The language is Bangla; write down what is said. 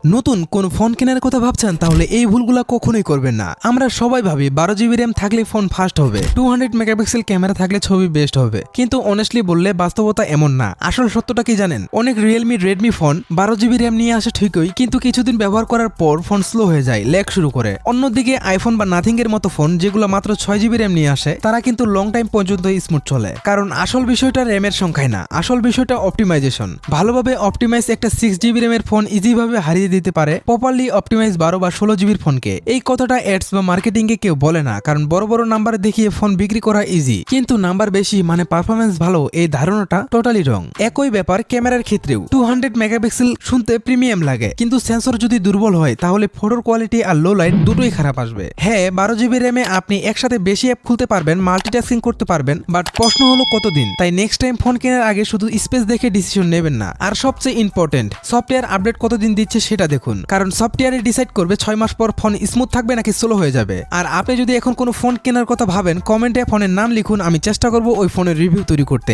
নতুন কোন ফোন কেনার কথা ভাবছেন তাহলে এই ভুলগুলো কখনোই করবেন না। আমরা সবাই ভাবি 12 GB র্যাম থাকলে ফোন ফাস্ট হবে, 200 মেগাপিক্সেল ক্যামেরা থাকলে ছবি বেস্ট হবে, কিন্তু অনেস্টলি বললে বাস্তবতা এমন না। আসল সত্যটা কি জানেন? অনেক Realme Redmi phone 12 GB RAM নিয়ে আসে ঠিকই, কিন্তু কিছুদিন ব্যবহার করার পর ফোন স্লো হয়ে যায়, ল্যাগ শুরু করে। অন্যদিকে আইফোন বা নাথিং এর মতো ফোন যেগুলো মাত্র 6 GB র্যাম নিয়ে আসে তারা কিন্তু লং টাইম পর্যন্ত স্মুথ চলে। কারণ আসল বিষয়টা র্যামের সংখ্যায় না, আসল বিষয়টা অপটিমাইজেশন। ভালোভাবে অপটিমাইজ একটা 6 GB র্যামের ফোন ইজিভাবে হারিয়ে দিতে পারে প্রপারলি অপটিমাইজ 12 বা 16 GB ফোনকে। এই কথাটা অ্যাডস বা মার্কেটিং এ কেউ বলে না, কারণ বড় বড় নাম্বার দেখিয়ে ফোন বিক্রি করা ইজি, কিন্তু নাম্বার বেশি মানে পারফরমেন্স ভালো, এই ধারণাটা টোটালি রং। একই ব্যাপার ক্যামেরার ক্ষেত্রেও 200 মেগাপিক্সেল শুনতে প্রিমিয়াম লাগে, কিন্তু সেন্সর যদি দুর্বল হয় তাহলে ফটোর কোয়ালিটি আর লো লাইট দুটোই খারাপ আসবে। হ্যাঁ, 12 GB র্যামে আপনি একসাথে বেশি অ্যাপ খুলতে পারবেন, মাল্টিটাস্কিং করতে পারবেন, বাট প্রশ্ন হলো কতদিন। তাই নেক্সট টাইম ফোন কেনার আগে শুধু স্পেস দেখে ডিসিশন নেবেন না। আর সবচেয়ে ইম্পর্টেন্ট, সফটওয়্যার আপডেট কতদিন দিচ্ছে সেটা দেখুন, কারণ সফটওয়্যারে ডিসাইড করবে 6 মাস পর ফোন স্মুথ থাকবে নাকি স্লো হয়ে যাবে। আর আপনি যদি এখন কোনো ফোন কেনার কথা ভাবেন, কমেন্টে ফোনের নাম লিখুন, আমি চেষ্টা করব ওই ফোনের রিভিউ তৈরি করতে।